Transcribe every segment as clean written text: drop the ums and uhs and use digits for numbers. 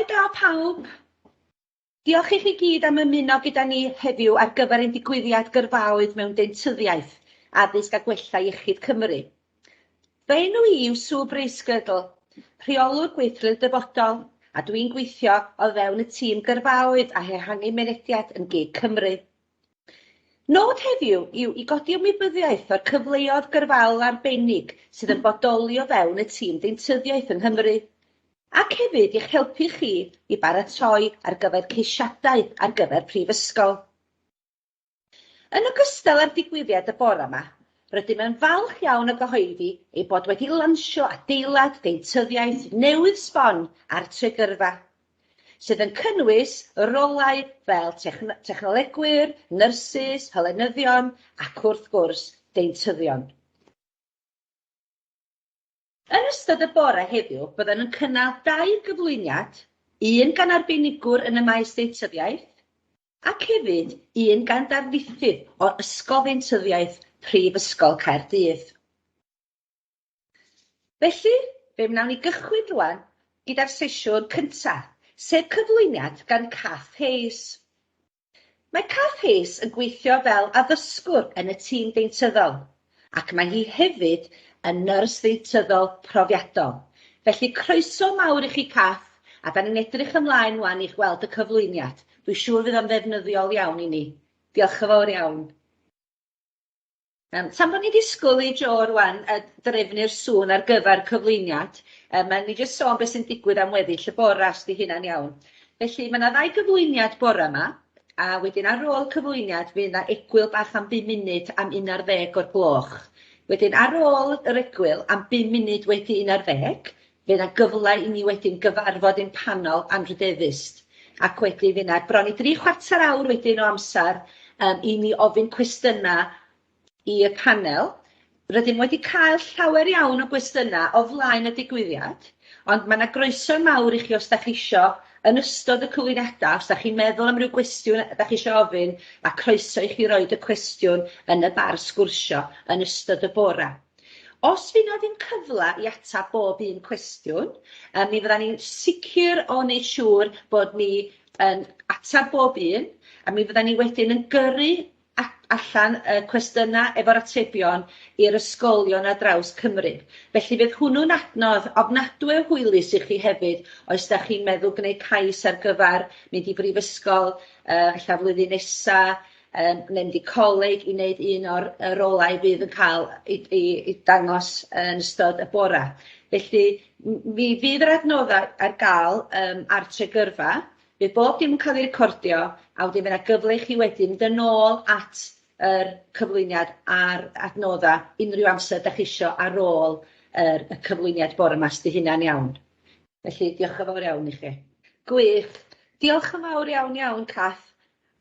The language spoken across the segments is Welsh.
Bore da pawb. Diolch i chi gyd am ymuno gyda ni heddiw ar gyfer ein digwyddiad gyrfaoedd mewn deintyddiaeth addysg a gwella iechyd Cymru. Fe enw I yw Sue Bracegirdle, rheolwr gweithwyr dyfodol, a dwi'n gweithio o fewn y tîm gyrfaoedd a ehangu mynediad yn GIG Cymru. Nod heddiw yw i godi ymwybyddiaeth o'r cyfleoedd gyrfaol arbennig sydd yn bodoli o fewn y tîm deintyddiaeth yng Nghymru, ac hefyd i'ch helpu chi i baratoi ar gyfer ceisiadau ar gyfer prifysgol. Yn ogystal â'r digwyddiad y bore yma, rydym yn falch iawn o gyhoeddi ei bod wedi lansio adeilad deintyddiaeth newydd sbon ar Tregyrfa, sydd yn cynnwys y rolau fel technolegwyr, nyrsys, helynyddion ac wrth gwrs deintyddion. Yn ystod y bore heddiw, byddwn yn cynnal 2 gyflwyniad, un gan arbenigwr yn y maes deintyddiaeth, ac hefyd un gan darlithydd o Ysgol Deintyddiaeth Prifysgol Caerdydd. Felly, fe wnawn ni gychwyn rwan gyda'r sesiwn cyntaf, sef cyflwyniad gan Cath Hayes. Mae Cath Hayes yn gweithio fel addysgwr yn y tîm deintyddol, ac mae hi hefyd yn nyrs deintyddol profiadol. Felly croeso mawr i chi Cath, a da ni'n edrych ymlaen wan i gweld y cyflwyniad. Dwi'n siŵr fydd o'n ddefnyddiol iawn i ni. Diolch yn fawr iawn. Tan bod ni disgwyl i Jo rwan drefnu'r sŵn ar gyfer cyflwyniad, ni jyst sôn beth sy'n digwydd am weddill y bore os di hynna'n iawn. Felly mae yna 2 gyflwyniad bore yma, a wedyn ar ôl cyflwyniad fydd yna egwyl bach am 5 munud am 11 o'r gloch. Wedyn ar ôl yr egwyl am 5 munud wedi 11, fydd yna gyfle i ni wedyn gyfarfod ein panel anrhydeddus. Ac wedyn fydd yna bron i 3/4 awr wedyn o amser i ni ofyn cwestiynau i y panel. Rydym wedi cael llawer iawn o gwestiynau o flaen y digwyddiad, ond mae yna groeso mawr i chi os da chi isio yn ystod y cyflwyniadau, os da chi'n meddwl am ryw gwestiwn da chi isio ofyn, a croeso i chi roed y cwestiwn yn y bar sgwrsio yn ystod y bore. Os fydd na ddim cyfle i atab bob un cwestiwn, mi fydda ni'n sicr o wneud siŵr bod ni yn atab bob un, a mi fydda ni wedyn yn gyrru allan cwestiynau efo'r atebion i'r ysgolion ar draws Cymru. Felly fydd hwnnw'n adnodd ofnadwy o hwylus i chi hefyd os da chi'n meddwl gwneud cais ar gyfer mynd i brifysgol ella flwyddyn nesa, neu mynd i coleg i wneud un o'r rolau fydd yn cael i dangos yn ystod y bore. Felly mi fydd yr adnoddau ar gael ar Tregyrfa, bydd bob dim yn cael ei recordio, a wedyn fydd yna gyfle i chi wedyn mynd yn ôl at yr cyflwyniad a'r adnoddau unrhyw amser da chi isio ar ôl y cyflwyniad bore yma os di hynna'n iawn. Felly diolch yn fawr iawn i chi. Gwych. Diolch yn fawr iawn Cath.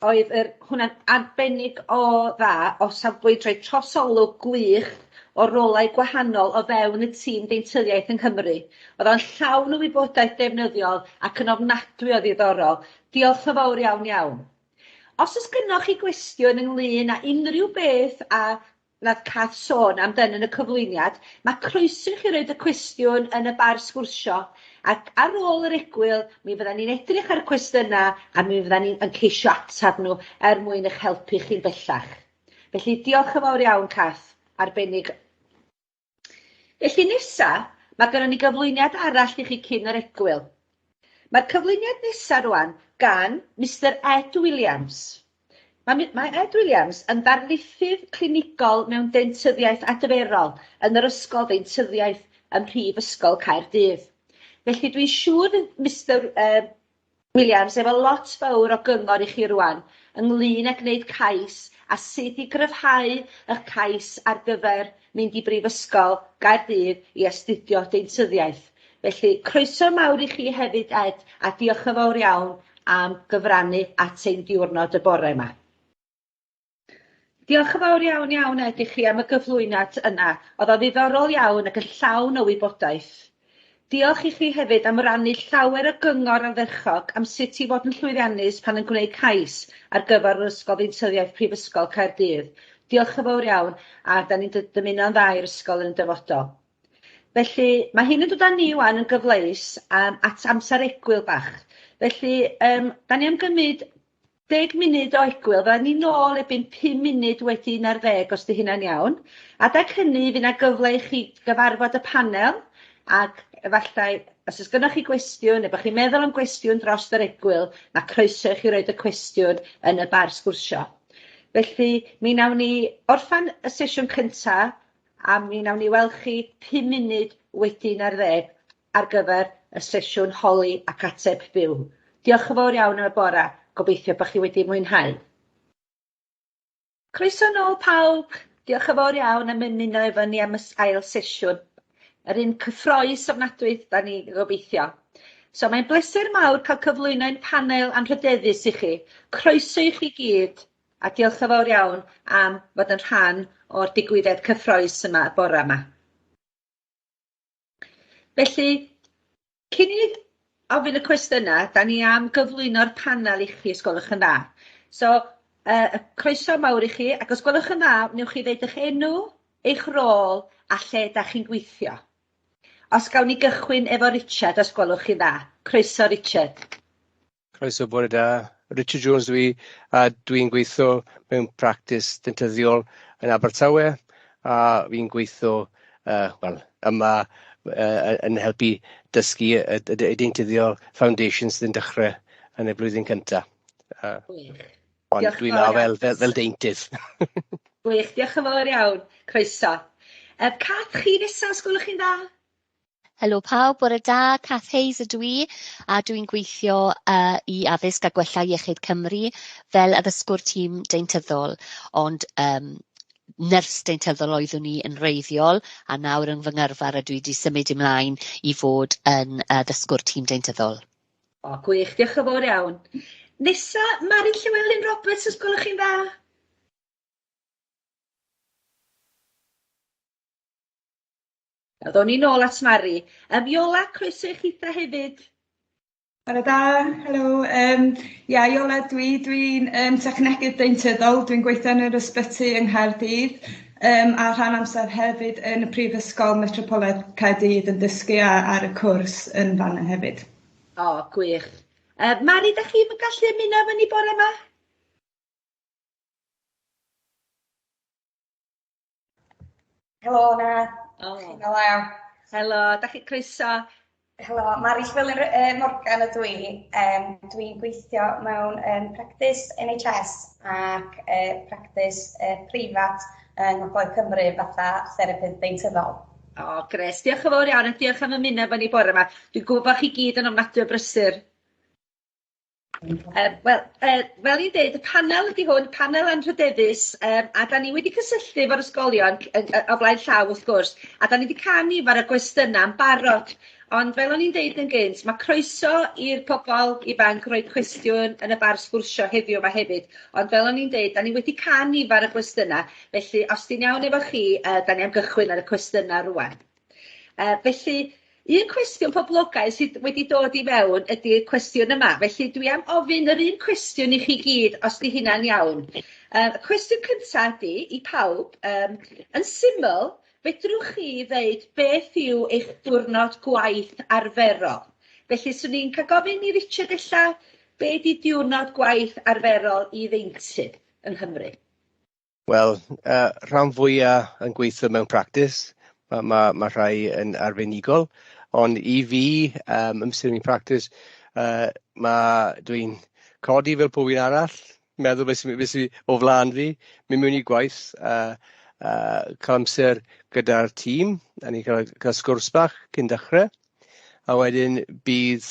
Oedd hwnna'n arbennig o dda o safbwynt rhoi trosolwg gwych o rolau gwahanol o fewn y tîm deintyddiaeth yng Nghymru. Oedd o'n llawn o wybodaeth defnyddiol ac yn ofnadwy o ddiddorol. Diolch yn fawr iawn. Os oes gennych chi gwestiwn ynglyn â unrhyw beth a nath Cath sôn amdano yn y cyflwyniad, mae croeso i chi roed y cwestiwn yn y bar sgwrsio, ac ar ôl yr egwyl, mi fydda ni'n edrych ar y cwestiynau a mi fydda ni'n ceisio atab nhw mwyn eich helpu chi'n bellach. Felly diolch yn fawr iawn Cath, arbennig. Felly nesa, mae gennym ni gyflwyniad arall i chi cyn yr egwyl. Mae'r cyflwyniad nesaf rwan gan Mr Ed Williams. Mae Ed Williams yn ddarlithydd clinigol mewn deintyddiaeth adferol yn yr Ysgol Deintyddiaeth ym Mhrifysgol Caerdydd. Felly dwi'n siŵr Mr Williams efo lot fawr o gyngor i chi rwan ynglyn â gwneud cais a sut i gryfhau eich cais ar gyfer mynd i Brifysgol Caerdydd i astudio deintyddiaeth. Felly, croeso mawr i chi hefyd, Ed, a diolch yn fawr iawn am gyfrannu at ein diwrnod y bore yma. Diolch yn fawr iawn, Ed, i chi am y gyflwyniad yna. Oedd o ddiddorol iawn ac yn llawn o wybodaeth. Diolch i chi hefyd am rannu llawer o gyngor ardderchog am sut i fod yn llwyddiannus pan yn gwneud cais ar gyfer yr Ysgol Deintyddiaeth Prifysgol Caerdydd. Diolch yn fawr iawn, a da ni'n dymuno'n dda i'r ysgol yn dyfodol. Felly mae hyn yn dod â ni wan yn gyfleus at amser egwyl bach. Felly da ni am gymryd 10 munud o egwyl, fydda ni nôl erbyn 5 munud wedi 11 os di hynna'n iawn. Adag hynny fydd yna gyfle i chi gyfarfod y panel ac efallai os oes gennych chi gwestiwn neu bod chi'n meddwl am gwestiwn dros yr egwyl, na croeso i chi roed y cwestiwn yn y bar sgwrsio. Felly mi wnawn ni orffan y sesiwn cyntaf a mi wnawn ni weld chi 5 munud wedi 11 ar gyfer y sesiwn holi ac ateb byw. Diolch yn fawr iawn am y bora. Gobeithio bod chi wedi mwynhau. Croeso nôl pawb. Diolch yn fawr iawn am ymuno efo ni am y ail sesiwn. Yr un cyffroes ofnadwy da ni gobeithio. So mae'n bleser mawr cael cyflwyno ein panel anrhydeddus i chi. Croeso i chi gyd a diolch yn fawr iawn am fod yn rhan o'r digwyddiad cyffroes yma bore yma. Felly, cyn i ofyn y cwestiynau, da ni am gyflwyno'r panel i chi, os gwelwch yn dda. So, croeso mawr i chi, ac os gwelwch yn dda, wnewch chi ddeud eich enw, eich rôl, a lle da chi'n gweithio. Os gawn ni gychwyn efo Richard, os gwelwch chi dda. Croeso, Richard. Croeso bore da. Richard Jones dwi'n gweithio mewn practis dentyddiol yn Abertawe, a fi'n gweithio yma yn helpu dysgu y deintyddol foundations sy'n dechrau yn y blwyddyn cyntaf. Ond dwi'n fel deintydd. Gwych, diolch yn fawr iawn. Croeso. Cath chi nesaf, os gwelwch chi'n dda? Helo pawb, bore da, Cath Hayes ydw i, a dwi'n gweithio i addysg a gwella iechyd Cymru fel addysgwr tîm deintyddol, ond nyrs deintyddol oeddwn ni yn wreiddiol, a nawr yn fy ngyrfa rydw i wedi symud ymlaen i fod yn addysgwr tîm deintyddol. O, gwych, diolch yn fawr iawn. Nesa, Mari Llywelyn Roberts, os gwelwch chi'n dda? Oedden ni nôl at Mari. Iola, croeso i chi dda hefyd. Bore da, helo. Iola, dwi'n technegydd deintyddol. Dwi'n gweithio yn yr ysbyty yng Nghaerdydd, a rhan amser hefyd yn y Prifysgol Metropolitaidd Caerdydd yn dysgu ar y cwrs yn fan hefyd. O, gwych. Mari, da chi'n gallu ymuno efo ni bore yma? Helo, na. Helo. Helo, da chi croeso. Helo, Mari Llywelyn Morgan ydw i. Dwi'n gweithio mewn practis NHS ac practis preifat yng Ngogledd Cymru fatha therapydd deintyddol. O, gres. Diolch yn fawr iawn a diolch am ymuno efo ni bore yma. Dwi'n gwybod bod chi gyd yn ofnadwy o brysur. Fel i'n dweud, y panel ydy hwn, panel anrhydeddus, a da ni wedi cysylltu efo'r ysgolion o blaen llaw wrth gwrs, a da ni wedi cael nifer o gwestiynau yn barod. Ond fel o'n i'n dweud yn gynt, mae croeso i'r pobl ifanc roi cwestiwn yn y bar sgwrsio heddiw yma hefyd. Ond fel o'n i'n dweud, da ni wedi cael nifer o gwestiynau, felly os di'n iawn efo chi, da ni am gychwyn ar y cwestiynau rwan. Felly, un cwestiwn poblogaidd sydd wedi dod i mewn ydy'r cwestiwn yma. Felly dwi am ofyn yr un cwestiwn i chi gyd, os di hynna'n iawn. Y cwestiwn cyntaf ydy, i pawb, yn syml, fedrwch chi ddeud beth yw eich diwrnod gwaith arferol. Felly, swn i'n cael gofyn i Richard ella, be di diwrnod gwaith arferol i ddeintydd yng Nghymru? Wel, rhan fwyaf yn gweithio mewn practis. Mae rhai yn arbenigol, ond i fi, amser mi'n practis, dwi'n codi fel pob un arall, meddwl beth sy'n o flaen fi, mynd mewn i gwaith, cael amser gyda'r tîm, a ni'n cael sgwrs bach cyn dechrau, a wedyn bydd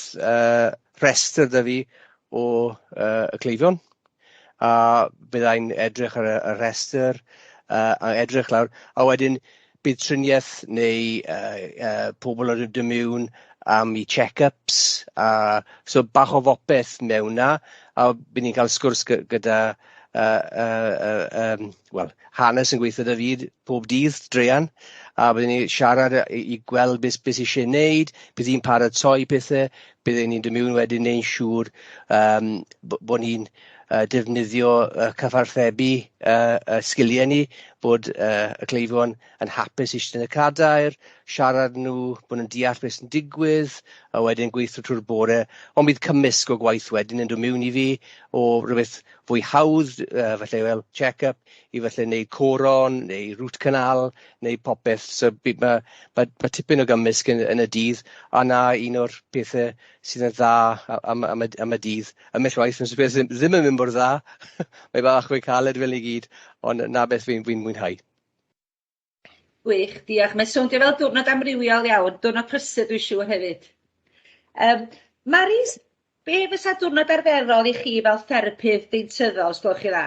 rhestr da fi o y cleifion, a byddai'n edrych ar y rhestr, a edrych lawr, a wedyn bydd triniaeth neu pobl yn dod mewn am i check-ups, so bach o fopeth mewn na, a bydd ni'n cael sgwrs gyda hanes yn gweithio da fi pob dydd, dreian, a bydd ni'n siarad i gweld beth eisiau wneud, bydd ni'n paratoi pethau, byddwn ni'n dymiwn wedyn neu'n siŵr bod ni'n defnyddio cyfarthrebu sgiliau ni, bod y cleifion yn hapus eistedd yn y cadair, siarad nhw, bod nhw'n deall beth sy'n digwydd, a wedyn gweithio trwy'r bore. Ond bydd cymysg o gwaith wedyn yn dod mewn i fi o rhywbeth fwy hawdd, falle check-up, i falle wneud coron, neu root canal, neu popeth. So mae tipyn o gymysg yn y dydd, a na un o'r pethau sydd yn dda am y dydd. Ymell waith, mae'n beth ddim yn mynd mor dda, mae bach fwy caled fel ni gyd, ond na beth fi'n mwynhau. Gwych, diolch. Mae'n swnio fel diwrnod amrywiol iawn, diwrnod prysur dwi'n siŵr hefyd. Maris, be fysa diwrnod arferol i chi fel therapydd deintyddol, os gwelwch chi dda?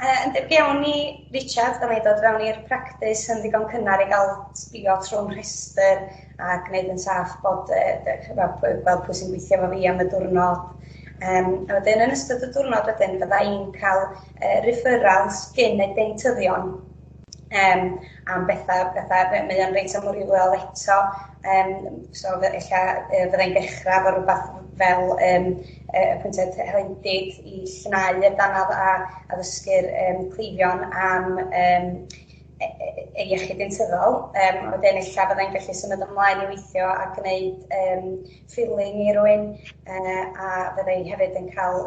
Yn debyg iawn i Richard, da ni dod fewn i'r practis yn ddigon cynnar i gael sbio trwy'n rhestr a gwneud yn saff bod gweld pwy sy'n gweithio efo fi am y diwrnod. A wedyn yn ystod y diwrnod wedyn bydda i'n cael referrals gen y deintyddion am bethau mae o'n reit amrywiol eto. So fydda i'n dechrau efo rhywbeth fel pwyntiau heledig i llnau y danadd a ddysgu'r cleifion am iechyd deintyddol. Wedyn ella fydda i'n gallu symud ymlaen i weithio a gwneud filling i rywun, a fydda i hefyd yn cael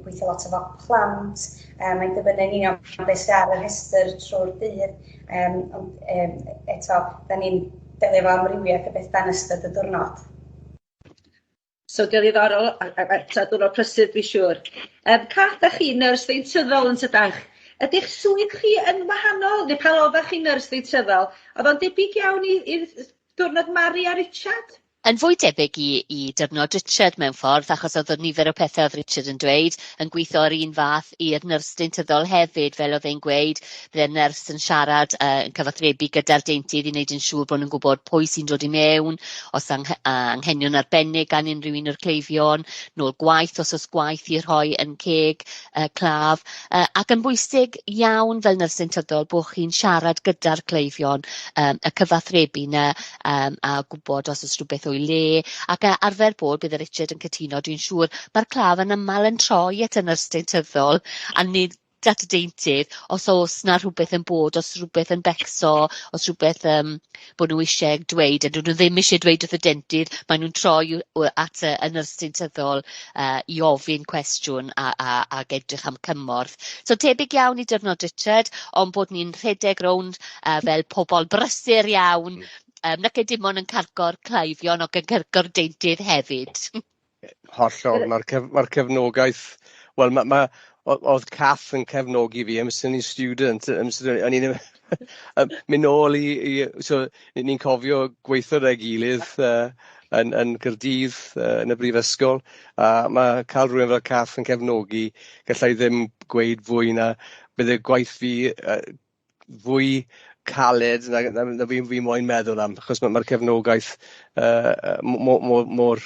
gweithio lot efo plant. Mae'n dibynnu'n union beth sydd ar y rhestr trwy'r dydd. Ond eto, da ni'n delio efo amrywiaeth y beth dan ystod y diwrnod. So diddorol, eto diwrnod prysur dwi'n siŵr. Cath a chi nyrs deintyddol yn tydach? Ydych swydd chi yn wahanol, neu pan oeddech chi nyrs deintyddol? Oedd o'n debyg iawn i'r diwrnod Mari a Richard? Yn fwy debyg i dyrnod Richard mewn ffordd, achos oedd nifer o pethau oedd Richard yn dweud, yn gweithio ar un fath i'r nyrs deintyddol hefyd, fel oedd e'n gweud, byddai'r nyrs yn siarad, yn cyfathrebu gyda'r deintydd i wneud yn siŵr bod nhw'n gwybod pwy sy'n dod i mewn, os anghenion arbennig gan unrhyw un o'r cleifion, nôl gwaith, os oes gwaith i rhoi yn ceg, claf, ac yn bwysig iawn fel nyrs deintyddol bod chi'n siarad gyda'r cleifion, y cyfathrebu yna, a gwybod os oes rhywbeth o'i le, ac arfer bod bydd Richard yn cytuno, dwi'n siŵr mae'r claf yn aml yn troi at y nyrs deintyddol a nid at y deintydd os oes na rhywbeth yn bod, os rhywbeth yn becso, os rhywbeth bod nhw eisiau dweud, a nhw ddim eisiau dweud wrth y deintydd, maen nhw'n troi at y nyrs deintyddol i ofyn cwestiwn a edrych am cymorth. So tebyg iawn i dyrnod Richard, ond bod ni'n rhedeg rownd fel pobl brysur iawn, nac e dim ond yn carco'r cleifion ac yn carco'r deintydd hefyd. Hollol, mae'r cefnogaeth, wel oedd Cath yn cefnogi fi amser ni'n student, o'n i'n mynd nôl so ni'n cofio gweithio â'i gilydd yn Gaerdydd yn y brifysgol, a mae cael rhywun fel Cath yn cefnogi, gallai ddim gweud fwy na bydde gwaith fi fwy caled na fi'n moyn meddwl am, achos mae'r cefnogaeth mor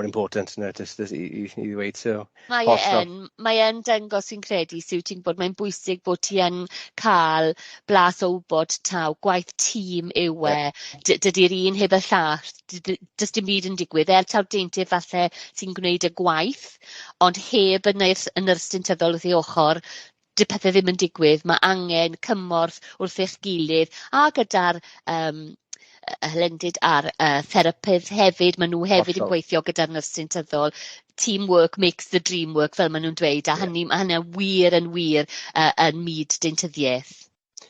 important i ddweud. So, mae e'n dangos sy'n credu, Sue, ti'n bod mae'n bwysig bod ti yn cael blas o wybod taw, gwaith tîm yw e, dydy'r un heb y llall, dys dim byd yn digwydd, taw deintydd falle sy'n gwneud y gwaith, ond heb y nyrs deintyddol wrth ei ochr, dy pethau ddim yn digwydd, mae angen cymorth wrth eich gilydd, a gyda'r hylendid a'r therapydd hefyd, maen nhw hefyd yn gweithio gyda'r nyrs deintyddol. Teamwork makes the dream work, fel maen nhw'n dweud, a hynny wir yn myd deintyddiaeth.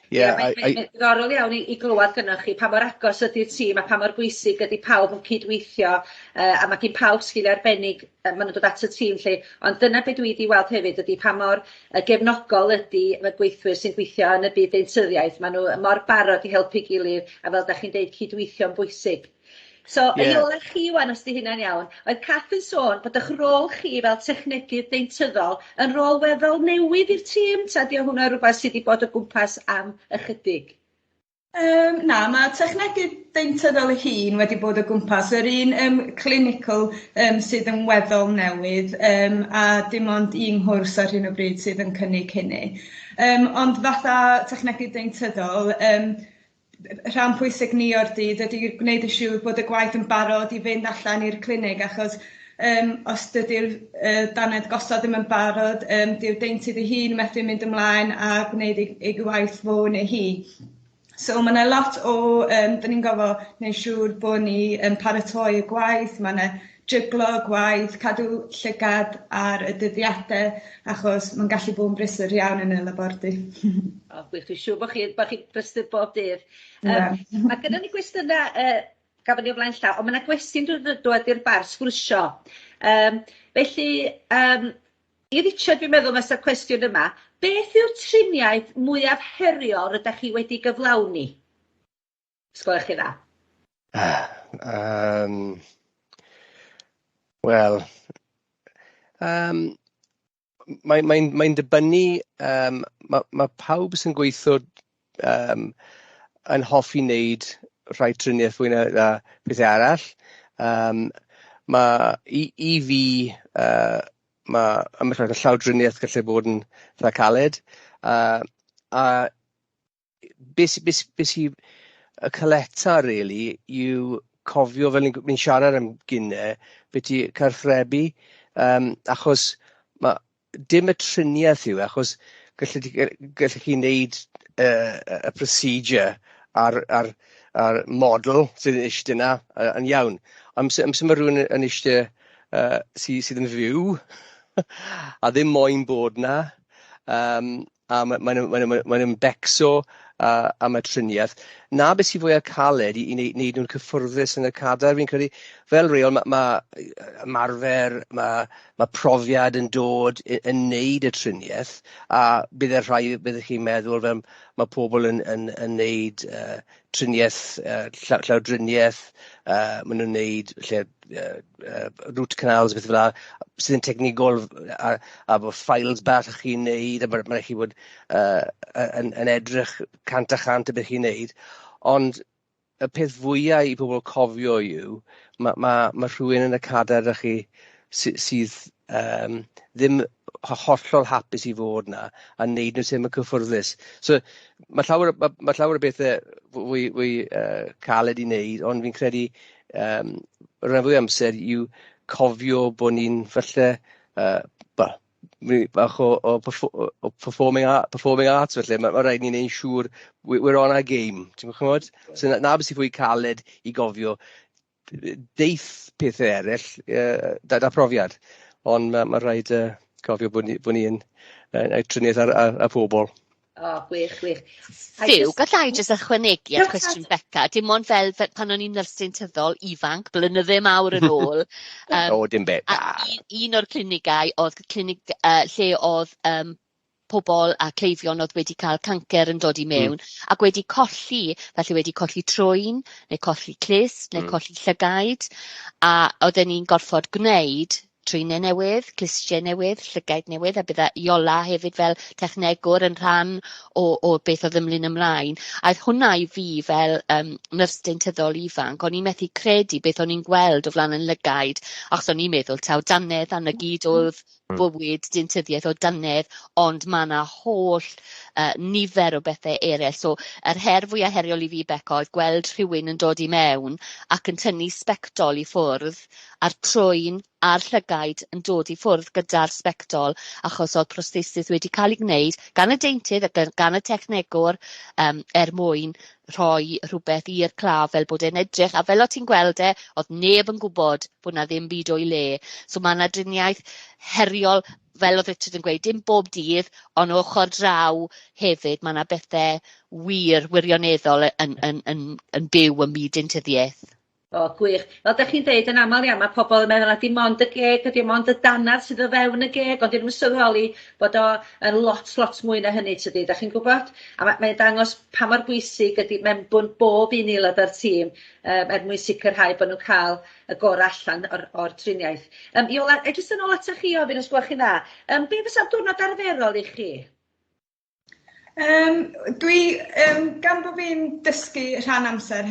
Mae'n ddiddorol iawn i glywed gynnwch chi pa mor agos ydy'r tîm a pa mor bwysig ydy pawb yn cydweithio, a mae gen pawb sgiliau arbennig, maen nhw'n dod at y tîm lle, ond dyna beth dwi wedi weld hefyd ydy pa mor gefnogol ydy y gweithwyr sy'n gweithio yn y byd deintyddiaeth, maen nhw mor barod i helpu gilydd, a fel da chi'n deud cydweithio'n bwysig. So, y ola chi wan os di hynna'n iawn, oedd Cath yn sôn bod eich rôl chi fel technegydd deintyddol yn rôl weddol newydd i'r tîm, ta di hwnna rhywbeth sydd wedi bod o gwmpas am ychydig? Na, mae technegydd deintyddol ei hun wedi bod o gwmpas. Yr un clinical sydd yn weddol newydd, a dim ond un nghwrs ar hyn o bryd sydd yn cynnig hynny. Ond fatha technegydd deintyddol, rhan pwysig ni o'r dydd ydy gwneud yn siŵr bod y gwaith yn barod i fynd allan i'r clinig, achos os dydy'r dannedd gosod ddim yn barod, dy'r deintydd ei hun methu mynd ymlaen a gwneud ei gwaith fo neu hi. So mae yna lot o, da ni'n gofod wneud siŵr bod ni yn paratoi y gwaith, mae yna jyglo gwaith, cadw llygad ar y dyddiadau, achos mae'n gallu bod yn brysur iawn yn y labordy. Dwi'n siŵr bod chi'n brysur bob dydd. Mae gennym ni gwestiynau gafon ni o flaen llaw, ond mae yna gwestiwn dod i'r bar sgwrsio. Felly, i Richard, fi'n meddwl mae'r cwestiwn yma, beth yw'r triniaeth mwyaf heriol rydych chi wedi gyflawni? Sgolech chi dda. Wel, mae'n dibynnu, mae pawb sy'n gweithio yn hoffi wneud rhai triniaeth fwy na bethau arall. I fi, mae llawdriniaeth gallu bod yn dda caled. A beth sy'n y caleta, really, yw cofio, fel ni'n siarad am gynnau, beth i carthrebu, achos dim y triniaeth yw, achos gallech chi wneud y procedure ar model sydd yn eistedd yna yn iawn. Amser mae rhywun yn eistedd sydd yn fyw, a ddim moyn bod yna, a maen nhw'n becso am y triniaeth. Na beth sy'n fwy caled i wneud nhw'n cyffwrddus yn y cadar. Fi'n credu, fel reol, mae ymarfer, mae profiad yn dod yn wneud y triniaeth, a byddai rhai byddwch chi'n meddwl fel mae pobl yn wneud triniaeth, llawdriniaeth, maen nhw'n wneud root canals, beth fel sydd yn technigol, a bod files bach ych chi'n wneud, a mae'n rhaid chi bod yn edrych cant a chant y beth chi'n wneud. Ond y peth fwyaf i pobl cofio yw, mae rhywun yn y cadar ych chi sydd ddim hollol hapus i fod yna a wneud nhw sy'n cyffwrddus. So mae llawer o bethau fwy caled i wneud, ond fi'n credu rhan fwy amser yw cofio bod ni'n falle bach o performing arts, felly mae rhaid ni'n neud siŵr we're on our game, ti'n gwybod? So na beth sy'n fwy caled i gofio deith pethau eraill, da profiad, ond mae rhaid cofio bod ni'n triniaeth ar pobl. Gwych. Fyw, gallai jyst ychwanegu at cwestiwn Beca, dim ond fel pan o'n i'n nyrs deintyddol ifanc, blynydde mawr yn ôl. Dim bet. Un o'r clinigau oedd clinig lle oedd pobl a cleifion oedd wedi cael cancer yn dod i mewn ac wedi colli, felly wedi colli trwyn, neu colli clust, neu colli llygaid, a oedden ni'n gorfod gwneud trwynau newydd, clustiau newydd, llygaid newydd, a bydda Iola hefyd fel technegwr yn rhan o beth oedd ymlaen. A oedd hwnna i fi fel nyrs deintyddol ifanc, o'n i'n methu credu beth o'n i'n gweld o flaen yn lygaid, achos o'n i'n meddwl taw dannedd, a na gyd oedd bywyd deintyddiaeth o dannedd, ond mae yna holl nifer o bethau eraill. So, yr her fwyaf heriol i fi, Beca, oedd gweld rhywun yn dod i mewn ac yn tynnu sbectol i ffwrdd, a'r trwyn a'r llygaid yn dod i ffwrdd gyda'r sbectol, achos oedd prosthesis wedi cael ei gwneud gan y deintydd ac gan y technegwr mwyn rhoi rhywbeth i'r claf fel bod e'n edrych, a fel o ti'n gweld oedd neb yn gwybod bod na ddim byd o'i le. So mae yna driniaeth heriol, fel oedd Richard yn gweud, dim bob dydd, ond ochr draw hefyd, mae yna bethau wirioneddol yn byw ym myd deintyddiaeth. Gwych. Fel ydych chi'n deud yn aml iawn, mae pobl yn meddwl na dim ond y geg, dim ond y dannedd sydd o fewn y geg, ond ddim yn sylweddoli bod o yn lot mwy na hynny, tydi, ydych chi'n gwybod? A mae'n dangos pa mor bwysig ydy mewnbwn bob un aelod o'r tîm mwyn sicrhau bod nhw'n cael y gorau allan o'r triniaeth. Iola, jyst yn ôl atach chi ofyn os gwelwch chi dda, be fysa'r diwrnod arferol i chi? Dwi, gan bod fi'n dysgu rhan amser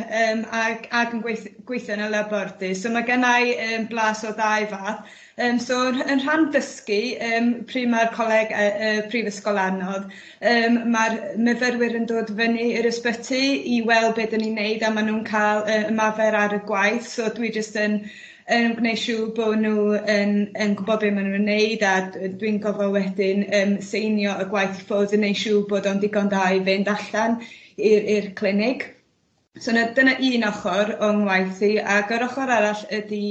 ac yn gweithio yn y labordy. So mae gennau blas o ddau fath. So yn rhan dysgu, pryd mae'r coleg prifysgol anodd, mae'r myfyrwyr yn dod fyny i'r ysbyty i weld beth dyn ni'n neud a maen nhw'n cael ymarfer ar y gwaith. So dwi jyst yn gwneud siŵr bod nhw yn gwybod beth maen nhw'n neud a dwi'n gofio wedyn seinio y gwaith i ffwrdd yn gwneud siŵr bod o'n digon da i fynd allan i'r clinig. So dyna un ochr o'n ngwaith i, ac yr ochr arall ydy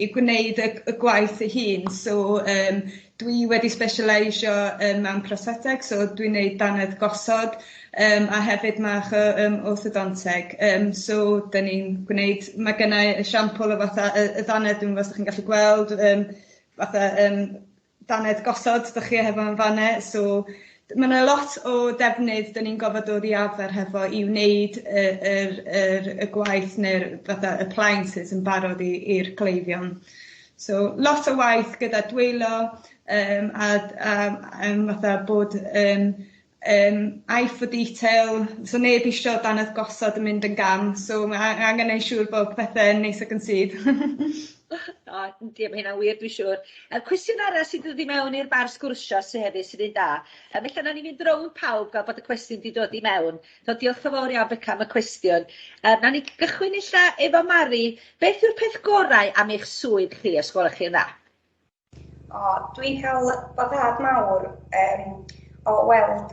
i gwneud y gwaith ei hun. So dwi wedi specialeisio mewn prosthetic, so dwi'n gwneud dannedd gosod, a hefyd mach orthodonteg. So dyn ni'n gwneud, mae gennau esiampl o fatha y dannedd, dwi'n fawr chi'n gallu gweld, fatha dannedd gosod, dych chi hefo yn fanne. So mae yna lot o defnydd dyn ni'n gofod dod i arfer hefo i wneud y gwaith neu'r fatha appliances yn barod i'r cleifion. So lot o waith gyda dwylo a fatha bod eye for detail, so neb isio dannedd gosod yn mynd yn gam, so mae angen neud siŵr bod pethau'n neis ac yn sydd. O, yndi, mae hynna'n wir, dwi'n siŵr. Cwestiwn arall sy'n dod i mewn i'r bar sgwrsio sy'n hefyd sy'n un da. Felly na ni fynd rown pawb gael bod y cwestiwn wedi dod i mewn. So diolch yn fawr iawn Beca am y cwestiwn. Na ni gychwyn illa efo Mari. Beth yw'r peth gorau am eich swydd chi os gwelwch chi yna? Dwi'n cael boddhad mawr o weld,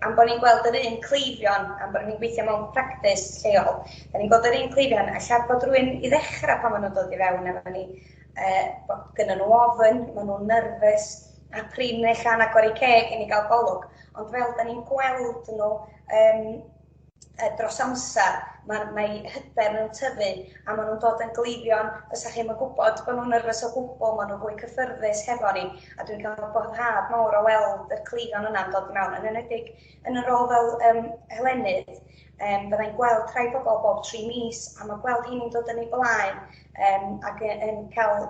am bod ni'n gweld yr un cleifion, am bod ni'n gweithio mewn practis lleol, da ni'n gweld yr un cleifion, allan bod rhywun i ddechrau pan maen nhw'n dod i fewn efo ni, gyda nhw ofyn, maen nhw'n nerfus, a prin neu llan agor i ceg i ni gael golwg, ond fel da ni'n gweld nhw dros amser, mae hyder nhw'n tyfu a maen nhw'n dod yn gleifion, fysa chi'n gwybod bod nhw'n nerfus o gwbl, maen nhw'n fwy cyffyrddus hefo ni, a dwi'n cael boddhad mawr o weld y cleifion yna'n dod mewn, yn enwedig yn y rôl fel helenydd, byddai'n gweld rhai bobl bob 3 mis, a mae gweld hi'n dod yn ei blaen, ac yn cael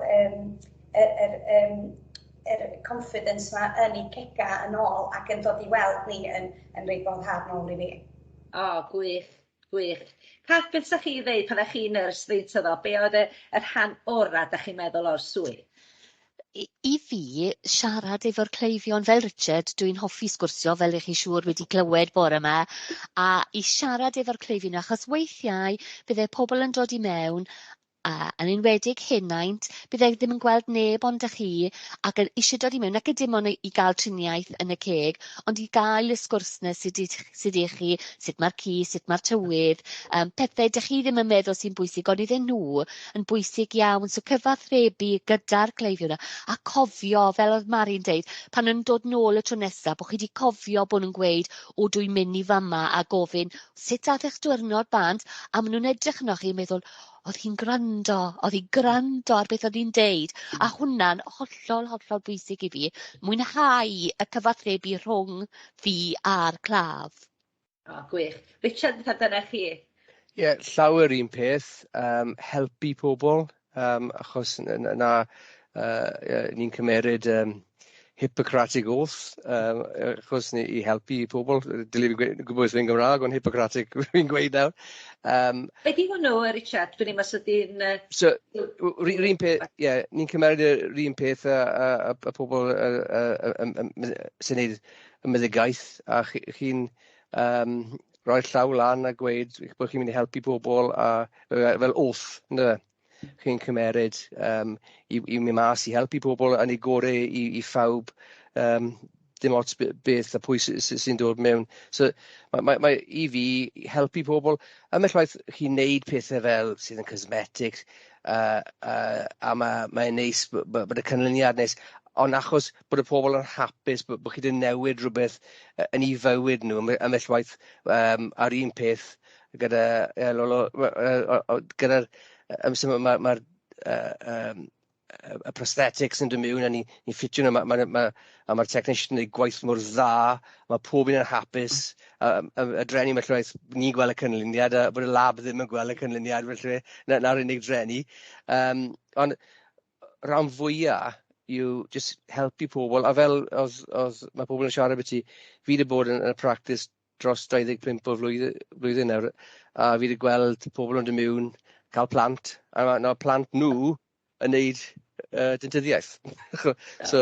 yr confidence yma yn ei cega yn ôl, ac yn dod i weld ni yn rhoi boddhad mawr i fi. Gwych, gwych. Cath, beth sa'ch chi ddeud pan a'ch chi'n nyrs deintyddol? Be oedd y rhan ora da chi'n meddwl o'r swydd? I fi, siarad efo'r cleifion fel Richard, dwi'n hoffi sgwrsio fel ych chi siŵr wedi clywed bore yma, a i siarad efo'r cleifion, achos weithiau byddai pobl yn dod i mewn, yn enwedig henaint, byddai ddim yn gweld neb ond ych chi, ac yn eisiau dod i mewn, ac dim ond i gael triniaeth yn y ceg, ond i gael y sgwrs na sydd i chi, sut mae'r ci, sut mae'r tywydd, pethau dych chi ddim yn meddwl sy'n bwysig, ond iddyn nhw yn bwysig iawn, so cyfathrebu gyda'r cleifion yna, a cofio, fel oedd Mari'n deud, pan yn dod nôl y tro nesaf, bod chi wedi cofio bod nhw'n gweud, dwi'n mynd i fama a gofyn, sut ath eich diwrnod bant, a maen nhw'n edrych yno chi meddwl, oedd hi'n gwrando ar beth oedd hi'n deud. A hwnna'n hollol bwysig i fi. Mwynhau y cyfathrebu rhwng fi a'r claf. Gwych. Richard, dyna chi? Ie, llawer un peth, helpu pobl, achos ni'n cymeryd Hippocratic Oath, achos ni i helpu pobl, dylai fi gwybod fe'n Gymraeg, ond Hippocratic fi'n gweud nawr. Be di hwnnw, Richard? Dwi'n mas ydy'n... So, rhywun peth, ni'n cymeryd yr un peth y pobl sy'n neud y meddygaeth, a chi'n rhoi llaw lan a gweud bod chi'n mynd i helpu pobl fel oath, ynddo? Chi'n cymeryd i mynd mas i helpu pobl yn ei gorau i phawb, dim ots beth a pwy sy'n dod mewn. So mae i fi helpu pobl, a mellwaith chi'n neud pethau fel sydd yn cosmetics, a mae'n neis bod y canlyniad neis, ond achos bod y pobl yn hapus, bod chi wedi newid rhywbeth yn ei fywyd nhw, a mellwaith ar un peth gyda'r mae'r prosthetics yn dod mewn a ni'n ffitio nhw, mae'r technician yn gwneud gwaith mor dda, mae pob un yn hapus, y dreni mellwaith ni'n gweld y canlyniad, a bod y lab ddim yn gweld y canlyniad, felly na'r unig dreni. Ond rhan fwyaf yw just helpu pobl, a fel oedd mae pobl yn siarad beth fi wedi bod yn y practis dros 25 o flwyddyn nawr, a fi wedi gweld pobl yn dod mewn, cael plant, a mae plant nhw yn neud deintyddiaeth. So,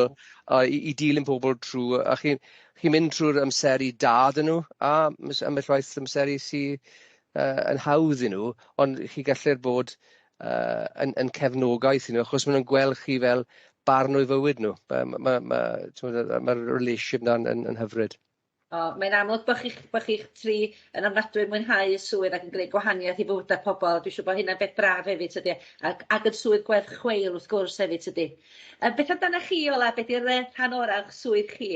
i dilyn pobl trwy, a chi'n mynd trwy'r amseru da dyn nhw, a ambell waith amseru sy'n yn hawdd i nhw, ond chi gallu'r bod yn cefnogaeth i nhw, achos maen nhw'n gweld chi fel barn o'i fywyd nhw. Mae'r relationship yna'n yn hyfryd. Mae'n amlwg bod chi'ch tri yn ofnadwy mwynhau y swydd ac yn gwneud gwahaniaeth i bywydau pobl. Dwi'n siŵr bod hynna'n beth braf hefyd tydi, ac yn swydd gwerth chweil wrth gwrs hefyd tydi. Beth amdanoch chi, Ola, beth yw'r rhan orau'ch swydd chi?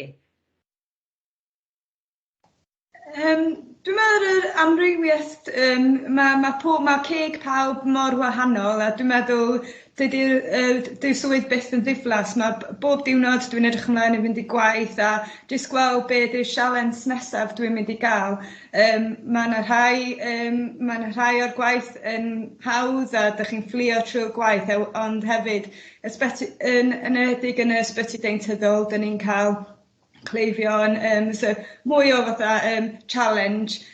Dwi'n meddwl yr amrywiaeth, mae ceg pawb mor wahanol, a dwi'n meddwl dydy'r swydd byth yn ddiflas. Mae bob diwrnod dwi'n edrych ymlaen i fynd i gwaith a jyst gweld beth yw'r sialens nesaf dwi'n mynd i gael. Mae yna rhai o'r gwaith yn hawdd a ydych chi'n fflio trwy'r gwaith, ond hefyd, yn enwedig yn y ysbyty deintyddol, dyn ni'n cael cleifion, so mwy o fatha challenge.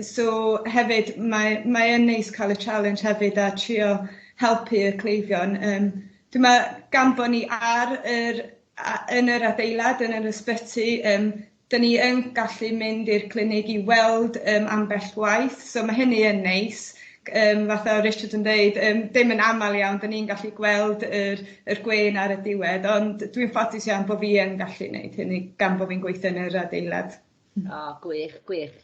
So hefyd, mae yn neis cael y challenge hefyd a trio helpu y cleifion. Dwi'n meddwl gan bod ni yn yr adeilad, yn yr ysbyty, dyn ni yn gallu mynd i'r clinig i weld ambell waith, so mae hynny yn neis. Fatha Richard yn dweud, ddim yn aml iawn, dyn ni'n gallu gweld yr gwen ar y diwedd, ond dwi'n ffodus iawn bod fi yn gallu gwneud hynny gan bod fi'n gweithio yn yr adeilad. Gwych.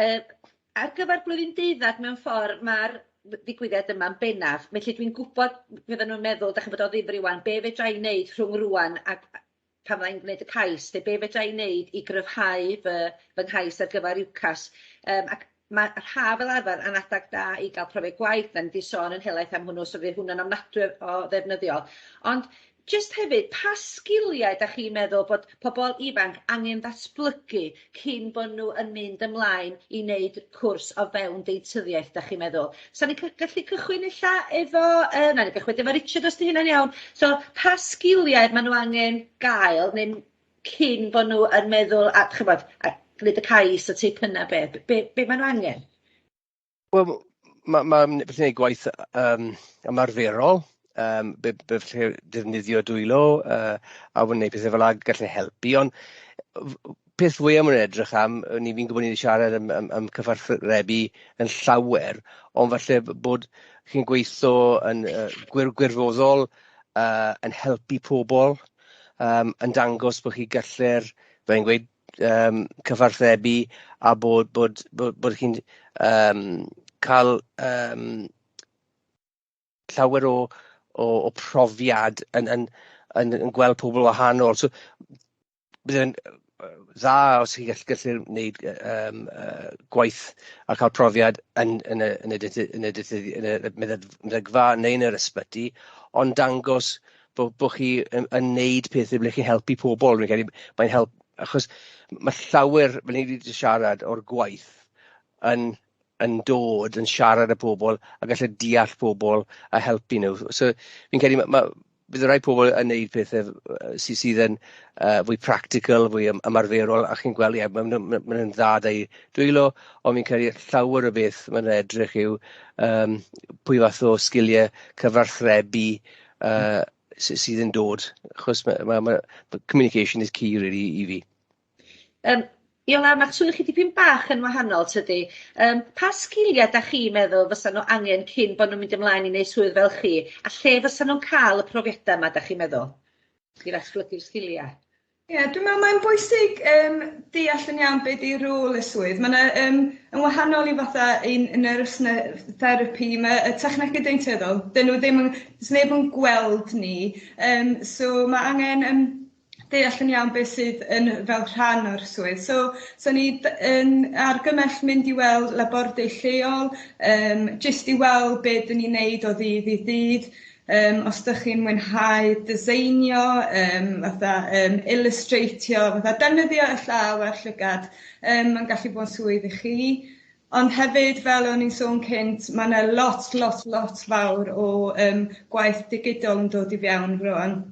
Ar gyfer blwyddyn 12 mewn ffordd, mae'r digwyddiad yma'n bennaf, felly dwi'n gwybod, fydden nhw'n meddwl, da chi'n bod o ddifri wan, be fedra i wneud rhwng rwan ac pan fydda'n gwneud y cais, be fedra i wneud i gryfhau fy nghais ar gyfer UCAS. Ac mae rha fel arfer yn adag da i gael profiad gwaith, da ni wedi sôn yn helaeth am hwnnw, so fydd hwnna'n ofnadwy o ddefnyddiol. Ond jyst hefyd, pa sgiliau da chi'n meddwl bod pobl ifanc angen ddatblygu cyn bod nhw yn mynd ymlaen i wneud cwrs o fewn deintyddiaeth, da chi'n meddwl? So ni'n gallu cychwyn illa efo, na ni'n cychwyn efo Richard os di hynna'n iawn. So pa sgiliau maen nhw angen gael, neu cyn bod nhw yn meddwl, a chybod, gwneud y cais, y teip yna, be maen nhw angen? Wel, mae'n gwneud gwaith ymarferol, beth lle defnyddio dwylo, a wneud pethau fel ag gallu helpu, ond peth fwy am yn edrych am, fi'n gwybod ni wedi siarad am cyfarthrebu yn llawer, ond falle bod chi'n gweithio yn gwirfoddol, yn helpu pobl, yn dangos bod chi gallu'r, fe'n gweud, cyfarthrebu a bod chi'n cael llawer o profiad yn gweld pobl wahanol. So, bydd yn dda os chi'n gallu gwneud gwaith a cael profiad yn y meddygfa neu yn yr ysbyty, ond dangos bod chi yn wneud pethau ble chi'n helpu pobl. Mae'n help, achos mae llawer, fel ni wedi siarad, o'r gwaith yn dod, yn siarad â pobl a gallu deall pobl a helpu nhw. So fi'n credu, bydd y rai pobl yn wneud pethau sydd yn fwy practical, fwy ymarferol, a chi'n gweld, mae'n dda da i dwylo, ond fi'n credu llawer o beth mae'n edrych yw pwy fath o sgiliau cyfarthrebu sydd yn dod, achos communication is key really i fi. Iola, mae'ch swydd chi dipyn bach yn wahanol tydi. Pa sgiliau da chi'n meddwl fysa nhw angen cyn bod nhw'n mynd ymlaen i wneud swydd fel chi, a lle fysa nhw'n cael y profiadau yma da chi'n meddwl? I ddatblygu'r sgiliau. Dwi'n meddwl mae'n bwysig deall yn iawn beth yw'r rôl y swydd. Mae'n wahanol i fatha yn yr therapi, y technegau deintyddol, dyn nhw ddim yn gweld ni, so mae angen deall yn iawn beth sydd fel rhan o'r swydd. So ni argymell mynd i weld labordy lleol, jyst i weld beth dyn ni'n neud o ddydd i ddydd. Os ydych chi'n mwynhau dyseinio, illustratio, defnyddio y llaw a'r llygad, mae'n gallu bod yn swydd i chi. Ond hefyd, fel o'n i'n sôn cynt, mae yna lot fawr o gwaith digidol yn dod i fewn rwan.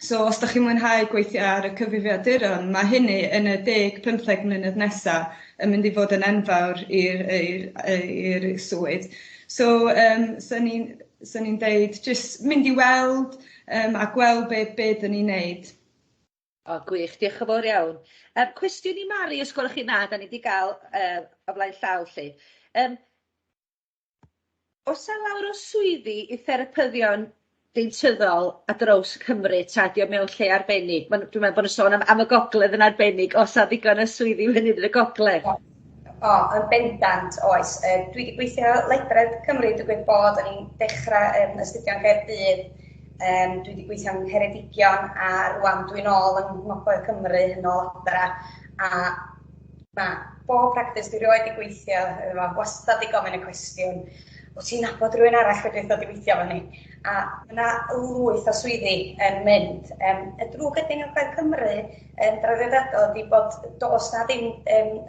So os ydych chi'n mwynhau gweithio ar y cyfrifiaduron, mae hynny yn y 10-15 mlynedd nesaf yn mynd i fod yn enfawr i'r swydd. So, sy'n ni'n deud, jyst mynd i weld a gweld be dyn ni'n neud. O, gwych, diolch yn fawr iawn. Cwestiwn i Mari, os gwelwch chi na, da ni wedi cael o blaen llaw lly. Oes na lawr o swyddi i therapyddion deintyddol a draws Cymru ta dio mewn lle arbennig? Dwi'n meddwl bod yn sôn am y gogledd yn arbennig, os na ddigon o swyddi fyny yn y gogledd? Yn bendant, oes. Dwi wedi gweithio Ledredd Cymru, dwi'n gweud bod yn dechrau astudio'n Gaerdydd. Dwi wedi gweithio yn Ceredigion a rwan dwi'n ôl yng Ngogledd Cymru yn ôl adra. A bob practis dwi rioed wedi gweithio, wastad i gofyn y cwestiwn, wyt ti'n nabod rhywun arall wedi ddod i weithio efo ni? A yna lwyth o swyddi yn mynd. Y drwg ydy yng Ngogledd Cymru draddodiadol ydy bod does na ddim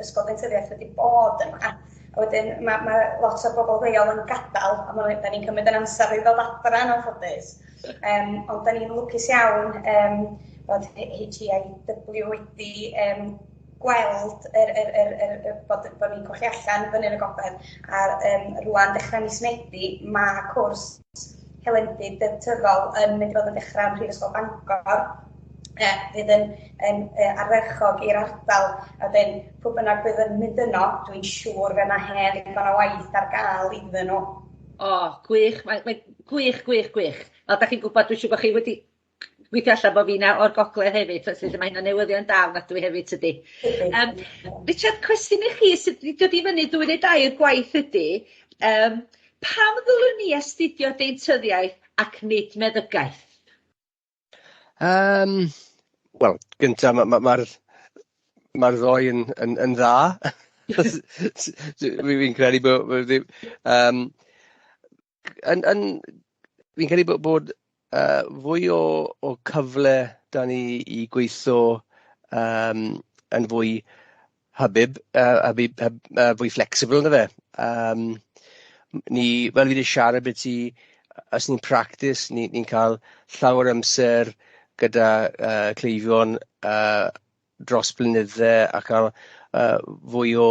ysgol deintyddiaeth wedi bod yma. A wedyn mae lot o bobl leol yn gadael, a da ni'n cymryd yn amser i ddod adra yn anffodus. Ond da ni'n lwcus iawn bod HEIW wedi gweld bod ni'n colli allan fyny yn y gogledd. A rwan dechrau mis Medi, mae cwrs helendid deintyddol yn mynd i fod yn dechrau yn Prifysgol Bangor. Fydd yn arferchog i'r ardal, a wedyn pwy bynnag fydd yn mynd yno, dwi'n siŵr fe yna hen ddigon o waith ar gael iddyn nhw. O, gwych, gwych. Wel, da chi'n gwybod, dwi'n siŵr bod chi wedi gweithio allan bod fi'na o'r gogledd hefyd, felly mae hynna newyddion da ofnadwy hefyd tydi. Richard, cwestiwn i chi sydd wedi dod i fyny 2 neu 2 gwaith ydy, pam ddylwn ni astudio deintyddiaeth ac nid meddygaeth? Wel, gyntaf, mae'r ddoi yn dda. Fi'n credu bod... Fi'n credu bod fwy o cyfle da ni i gweithio yn fwy hybib, fwy flexible na fe. Fel fi wedi siarad beth i, os ni'n practis, ni'n cael llawer amser gyda cleifion dros blynydde a cael fwy o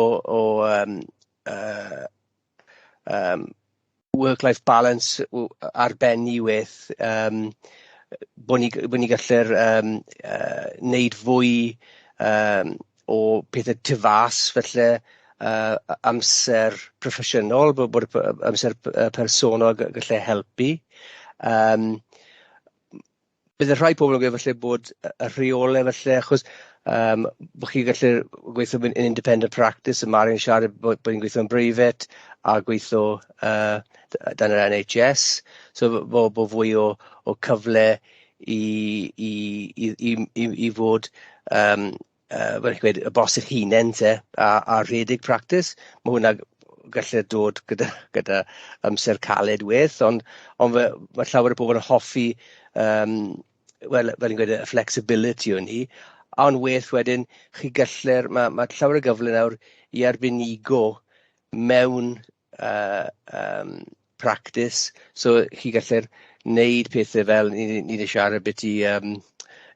work-life balance arbenni with, bod ni gallu'r wneud fwy o pethau tyfas, felly amser proffesiynol, bod amser personol gallu helpu. Bydd y rhai pobl yn gweud falle bod y rheolau falle, achos bod chi gallu gweithio yn independent practice, y Mari'n siarad bod ni'n gweithio yn breifat a gweithio dan yr NHS, so bod fwy o cyfle i fod y bos eich hunain a rhedeg practice. Mae hwnna gallu dod gyda amser caled weth, ond mae llawer o bobl yn hoffi fel yn gweud, y flexibility o'n ni, ond weth wedyn, chi gallu'r, mae llawer o gyfle nawr i arbenigo mewn practice, so chi gallu'r wneud pethau fel, ni wedi siarad beth i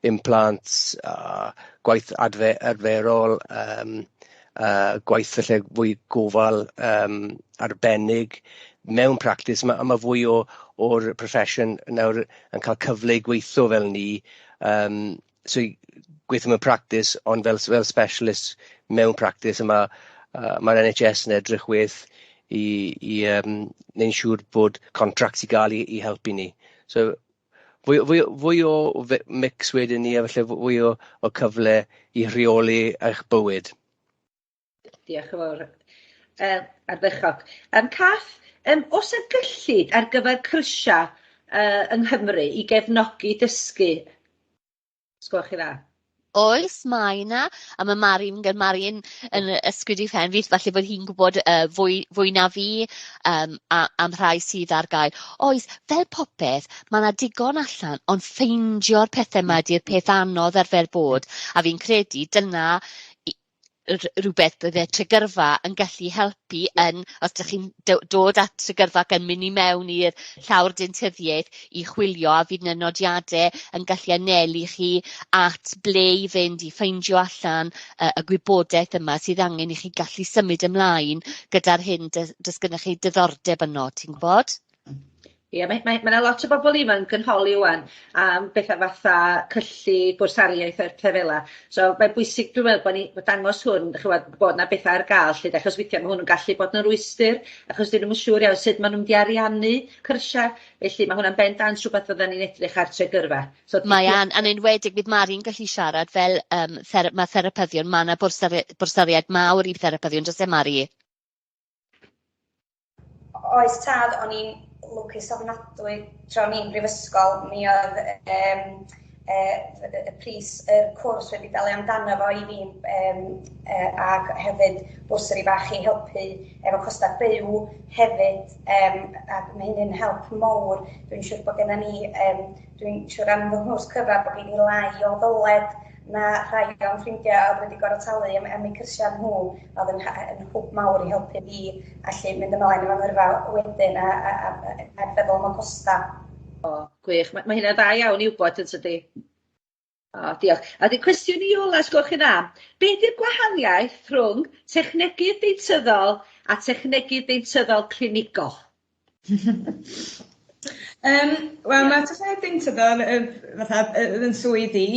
implants, gwaith arferol, gwaith felly fwy gofal arbennig mewn practice, mae fwy o'r profession nawr yn cael cyfle i gweithio fel ni, so gweithio mewn practice, ond fel specialist mewn practice, mae'r NHS yn edrych weth i neu'n siŵr bod contracts i gael i helpu ni. So fwy o mix wedyn ni, a felly fwy o cyfle i rheoli eich bywyd. Diolch yn fawr. Ardderchog. Cath, oes y gyllid ar gyfer crysia yng Nghymru i gefnogi dysgu? Sgwelwch chi dda? Oes, mae yna, a mae Mari'n yn ysgwyd i pen fi, falle bod hi'n gwybod fwy na fi am rhai sydd ar gael. Oes, fel popeth, mae yna digon allan, ond ffeindio'r pethau yma di'r peth anodd ar fel bod, a fi'n credu dyna rhywbeth bydde Tregyrfa yn gallu helpu yn, os ydych chi'n dod at Tregyrfa ac yn mynd i mewn i'r llawr deintyddiaeth i chwilio, a fydd 'na nodiadau yn gallu anelu chi at ble i fynd i ffeindio allan y gwybodaeth yma sydd angen i chi gallu symud ymlaen gyda'r hyn dys gynnech chi diddordeb yno, ti'n gwybod? Ie, mae 'na lot o bobl ifanc yn holi ŵan am bethau fatha cyllu gwrsariaeth a pethau fela. So mae'n bwysig, dwi'n meddwl, bod ni dangos hwn, bod 'na bethau ar gael, lly, achos weithiau mae hwn yn gallu bod yn rwystyr, achos dyn nhw'n siŵr iawn sut maen nhw'n mynd i ariannu cyrsia, felly mae hwnna'n bendant rhywbeth fydden ni'n edrych ar Tregyrfa. So, Mae yn enwedig bydd Mari'n gallu siarad fel mae therapyddion, mae yna bwrsariaid mawr i therapyddion, does e Mari? Oes tad, o'n i'n lwcus ofnadwy tra o'n i'n brifysgol. Mi oedd y pris y cwrs wedi dalu amdano fo i fi, ac hefyd bwrsari bach i helpu efo costau byw hefyd, ac mae hynny'n help mawr. Dwi'n siŵr bod gennym ni, dwi'n siŵr am fy nghwrs cyfa bod gen i lai o ddyled na rhai o'n ffrindiau oedd wedi gorfod talu am eu cyrsia nhw, oedd yn hwb mawr i helpu fi allu mynd ymlaen efo'n yrfa wedyn a feddwl am y costa. O, gwych. Mae hynna dda iawn i wybod, yn tydi? O, diolch. A di cwestiwn i Ola, sgwrch chi'n am. Be di'r gwahaniaeth rhwng technegydd deintyddol a technegydd deintyddol clinigol? Wel, mae technegydd deintyddol yn swydd i.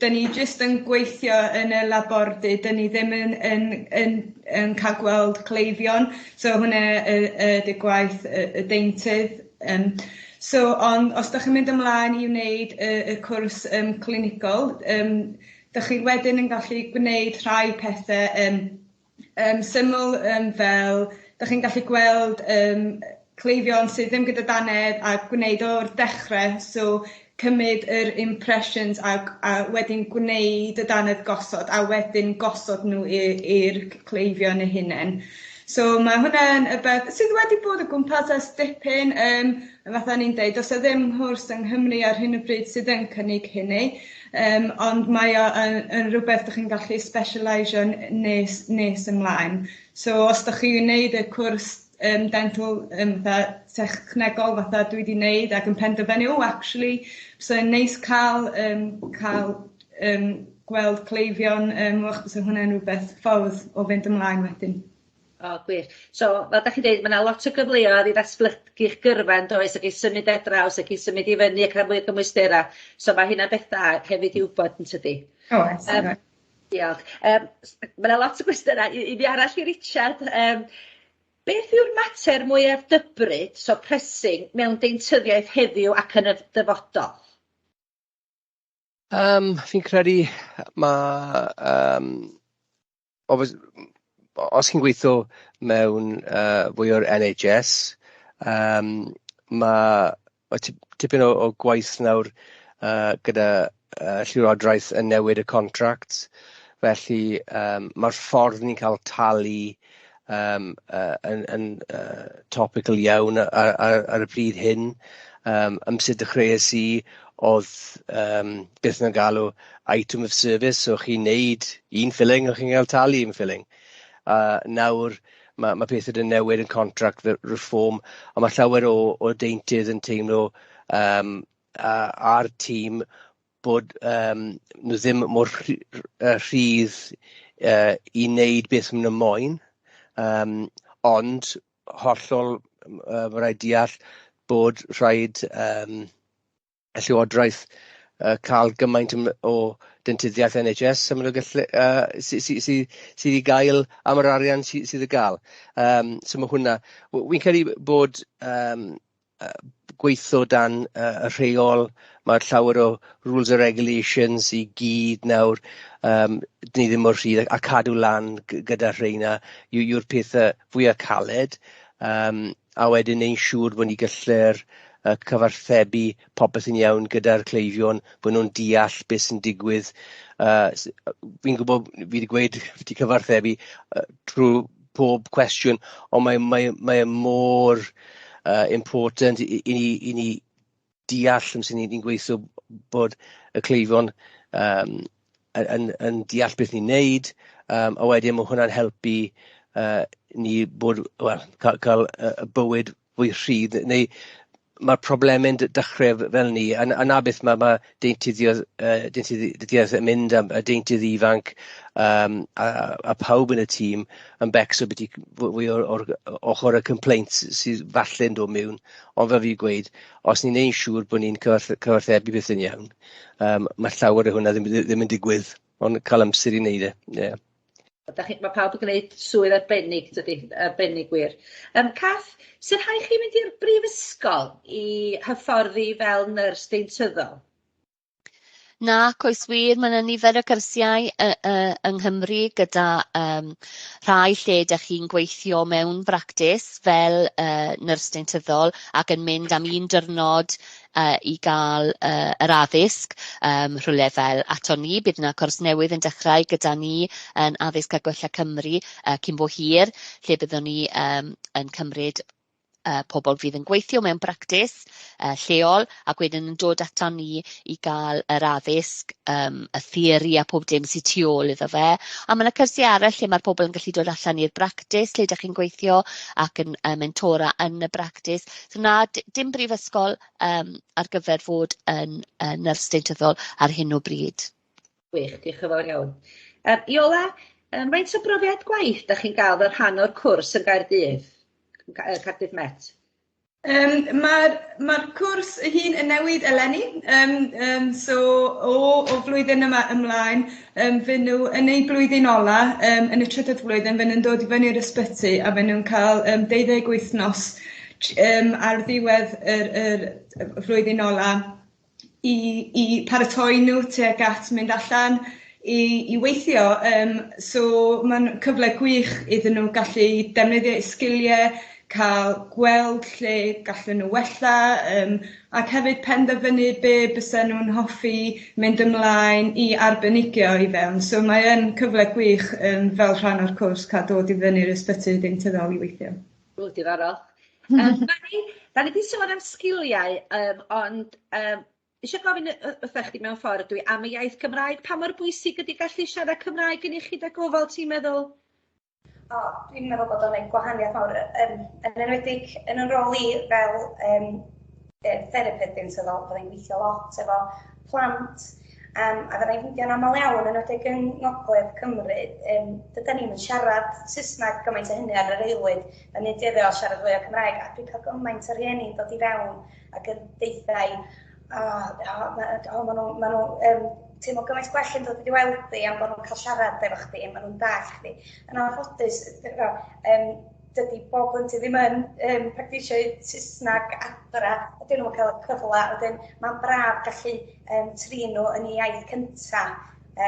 Dyn ni jyst yn gweithio yn y labordy, dyn ni ddim yn cael gweld cleifion, so hwnna ydy'r gwaith y deintydd. So, ond os ydych chi'n mynd ymlaen i wneud y cwrs clinigol, ydych chi wedyn yn gallu gwneud rhai pethau syml fel, ydych chi'n gallu gweld cleifion sydd ddim gyda danedd a gwneud o'r dechrau, so cymryd yr impressions a wedyn gwneud y danedd gosod a wedyn gosod nhw i'r cleifion eu hunain. So mae hwnna'n beth sydd wedi bod o gwmpas ers dipyn, fatha ni'n deud, does ddim hwrs yng Nghymru ar hyn o bryd sydd yn cynnig hynny, ond mae yn rhywbeth ydych chi'n gallu specialisio nes ymlaen. So os ydych chi'n gwneud y cwrs dental technegol fatha dwi wedi wneud ac yn penderfynu, actually, so yn neis cael gweld cleifion, so hwnna'n rhywbeth ffordd o fynd ymlaen wedyn. O, gwych. So, fel da chi'n dweud, mae yna lot o gyfleoedd i ddatblygu'ch gyrfa yn does, ac i symud ar draws, ac i symud i fyny ac rhan fwy o gymwystera. So mae hynna beth da hefyd i wybod yn tydi. O, oes. Diolch. Mae yna lot o gwestiynau. I fi arall i Richard, beth yw'r mater mwyaf dybryd, so pressing, mewn deintyddiaeth heddiw ac yn y dyfodol? Fi'n credu os chi'n gweithio mewn fwy o'r NHS, mae tipyn o gwaith nawr gyda llywodraeth yn newid y contracts, felly mae'r ffordd ni'n cael talu yn topical iawn ar y bryd hyn. Amser dechreuais i oedd beth yn galw item of service, so chi'n neud un filling a chi'n cael talu un filling. Nawr mae pethau yn newid yn contract reform, ond mae llawer o deintydd yn teimlo ar tîm bod nhw ddim mor rhydd i wneud beth maen nhw moyn, ond hollol rhaid deall bod rhaid y llywodraeth cael gymaint o deintyddiaeth NHS sydd i gael am yr arian sydd i gael. So mae hwnna, wy'n credu bod gweithio dan y rheol, mae'r llawer o rules and regulations i gyd nawr, ni ddim mor rhydd, a cadw lan gyda rheina yw'r pethau fwyaf caled, a wedyn neud siŵr bod ni gallu'r cyfarthrebu popeth yn iawn gyda'r cleifion, bod nhw'n deall beth sy'n digwydd. Fi'n gwybod, fi wedi gweud, fi wedi cyfarthrebu trwy pob cwestiwn, ond mae mor important i ni deall am sy'n ni'n gweithio bod y cleifion yn deall beth ni'n neud, a wedyn mae hwnna'n helpu ni bod, cael y bywyd fwy rhydd, neu mae'r problemau'n dechrau fel ni, a 'na beth mae deintyddedd yn mynd am y deintydd ifanc a pawb yn y tîm yn becso beth fwy o'r ochr y complaints sydd falle'n dod mewn, ond fel fi'n gweud, os ni'n neud siŵr bod ni'n cyfathrebu beth yn iawn, mae llawer o hwnna ddim yn digwydd, ond cael amser i wneud e. Mae pawb yn gwneud swydd arbennig, dydy, arbennig wir. Cath, sy'n rhaid chi mynd i'r brifysgol i hyfforddi fel nyrs deintyddol? Nac oes wir, mae yna nifer o cyrsiau yng Nghymru gyda rhai lle ydych chi'n gweithio mewn bractis fel nyrs deintyddol ac yn mynd am un diwrnod i gael yr addysg rhywle fel ato ni. Bydd yna cwrs newydd yn dechrau gyda ni yn Addysg a Gwella Cymru cyn bo hir, lle byddwn ni yn cymryd pobl fydd yn gweithio mewn bractis lleol ac wedyn yn dod ato ni i gael yr addysg, y theori a pob dim sy'n tu ôl iddo fe. A mae yna cyrsiau arall lle mae'r pobl yn gallu dod allan i'r bractis lle ydych chi'n gweithio ac yn mentora yn y bractis. So na, dim brifysgol ar gyfer fod yn nyrs deintyddol ar hyn o bryd. Gwych, diolch yn fawr iawn. Iola, faint o brofiad gwaith ydych chi'n gael fel rhan o'r cwrs yn Gaerdydd? Cardydd Met? Mae'r cwrs y hun yn newid eleni, so o flwyddyn yma ymlaen, fy nhw yn ei blwyddyn ola, yn y trydydd flwyddyn, fy nhw'n dod i fyny'r ysbyty a fy nhw'n cael 12 wythnos ar ddiwedd yr flwyddyn ola i paratoi nhw tuag at mynd allan i weithio. So mae'n cyfle gwych iddyn nhw gallu defnyddio sgiliau, cael gweld lle gallen nhw wella, ac hefyd penderfynu be bysen nhw'n hoffi mynd ymlaen i arbenigio i fewn. So mae'n cyfle gwych fel rhan o'r cwrs cael dod i fyny'r ysbyty deintyddol i weithio. Diddorol. Da ni wedi sôn am sgiliau, ond eisiau gofyn wrthych chi mewn ffordd am y iaith Cymraeg. Pa mor bwysig ydy gallu siarad Cymraeg yn eich hyd a gofal, ti'n meddwl? Dwi'n meddwl bod o'n gwneud gwahaniaeth mawr, yn enwedig yn yn rôl i fel therapydd deintyddol, byddai'n gweithio lot efo plant, a fyddai'n ffindio'n aml iawn, yn enwedig yng Ngogledd Cymru, dyda ni'n siarad Saesneg gymaint o hynny ar yr aelwyd, da ni'n dueddio siarad fwy o Cymraeg, a dwi'n cael gymaint o rhieni'n dod i fewn ac yn deithau, ma' nhw teimlo gymaint gwell yn dod i weld chi am bod nhw'n cael siarad efo chdi, ma' nhw'n dall chdi. Yn anffodus, dydy bob blentyn ddim yn practisio Saesneg adra, ydyn nhw'n cael y cyfle, wedyn mae'n braf gallu trin nhw yn ei iaith cyntaf. A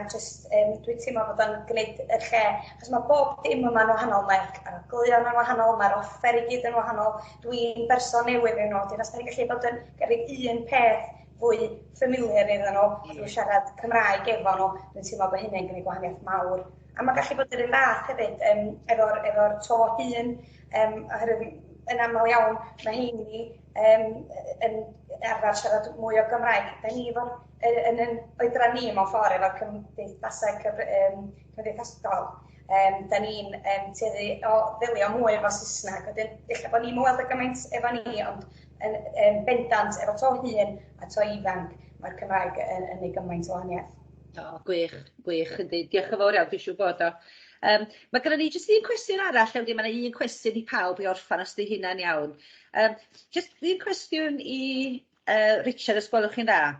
dwi'n teimlo bod o'n gwneud y lle, achos mae bob dim yma'n wahanol, mae'r gluon yn wahanol, mae'r offer i gyd yn wahanol, dwi'n berson newydd yn nhw, os da ni'n gallu bod yn gyrru'r un peth fwy familiar iddyn nhw, drwy siarad Cymraeg efo nhw, dwi'n teimlo bod hynny'n gwneud gwahaniaeth mawr. A mae gallu bod yn un fath hefyd efo'r to hun, oherwydd yn aml iawn mae heini yn arfer siarad mwy o Gymraeg. Da ni yn oedran ni mewn ffordd efo'r cymdeithasau cymdeithasol. Da ni'n tueddu o ddelio mwy efo Saesneg. Ella bod ni'n weld y gymaint efo ni, ond bendant efo to hun a to ifanc, mae'r Cymraeg yn ei gymaint o wahaniaeth. Gwych, yndi. Diolch yn fawr iawn, dwi'n siŵr bod o. Mae gennym ni jyst un cwestiwn arall, mae yna un cwestiwn i pawb i orffan os di hynna'n iawn. Jyst un cwestiwn i Richard, os gwelwch chi'n dda.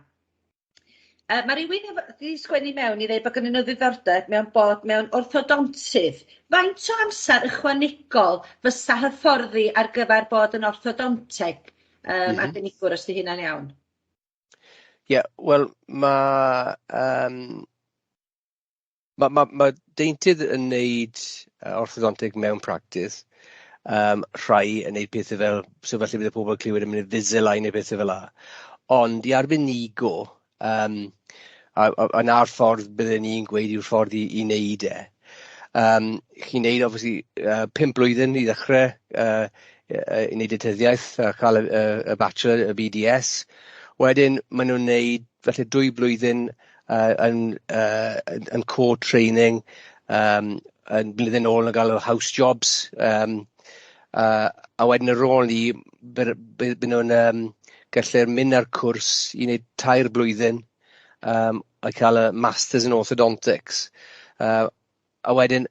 Mae rhywun wedi sgwennu mewn i ddweud bod gennyn nhw ddiddordeb mewn orthodontydd. Faint o amser ychwanegol fysa hyfforddi ar gyfer bod yn orthodonteg arbenigwr os di hynna'n iawn? Wel, mae deintydd yn wneud orthodontig mewn practis. Rhai yn wneud pethau fel, so felly bydd y pobl clywed yn mynd i Invisalign neu pethau fel la. Ond i arbenigo, a na'r ffordd byddwn ni'n gweud yw'r ffordd i wneud e. Chi'n wneud, obviously, 5 blwyddyn i ddechrau i wneud y tyddiaeth a cael y bachelor, y BDS. Wedyn, maen nhw'n wneud felly 2 blwyddyn yn core training, yn blwyddyn ôl yn gael house jobs. A wedyn ar ôl ni, bydd nhw'n gallu mynd ar cwrs i wneud 3 blwyddyn a cael y Masters in Orthodontics. A wedyn,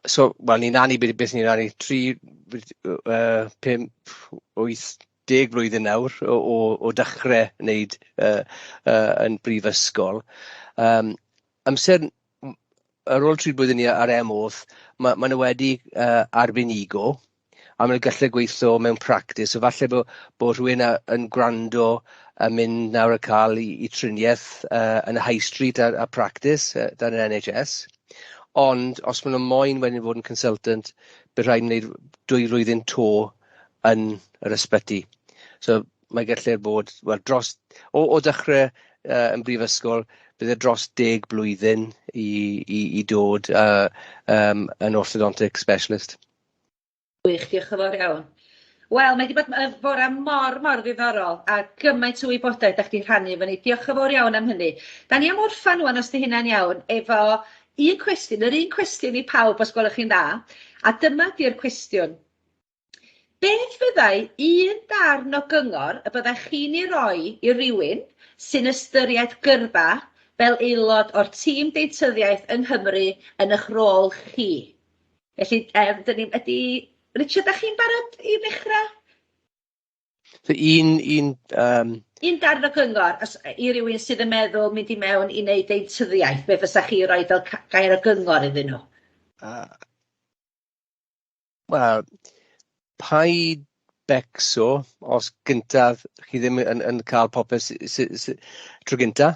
ni'n anni beth ni'n anni, 3, 5, 8, 10 blwyddyn nawr o dechrau wneud yn brifysgol. Amser, ar ôl 3 blwyddyn ni ar M-Oath, mae nhw wedi arbenigo, a maen nhw'n gallu gweithio mewn practis. So falle bod rhywun yn gwrando a mynd nawr a cael i triniaeth yn y High Street a practis dan yr NHS. Ond os maen nhw'n moyn wedyn fod yn consultant, bydd rhaid wneud 2 flwyddyn to yn yr ysbyty. So mae gallu bod, o dechrau yn brifysgol, bydd dros 10 blwyddyn i dod yn orthodontic specialist. Gwych, diolch yn fawr iawn. Wel, mae wedi bod yn fora mor ddiddorol a gymaint o wybodaeth ydych chi'n rhannu efo ni. Diolch yn fawr iawn am hynny. Da ni am orffan wan os di hynna'n iawn efo un cwestiwn i pawb os gwelwch chi'n dda. A dyma di'r cwestiwn. Beth fyddai un darn o gyngor y byddai chi'n ei roi i rywun sy'n ystyried gyrfa fel aelod o'r tîm deintyddiaeth yng Nghymru yn eich rôl chi? Felly, Richard, ydych chi'n barod i ddechrau? So Un darn o gyngor, i rywun sydd yn meddwl mynd i mewn i wneud deintyddiaeth, be fysa chi roi fel gair o gyngor iddyn nhw? Wel, paid becso os gyntaf chi ddim yn cael popeth tro gynta.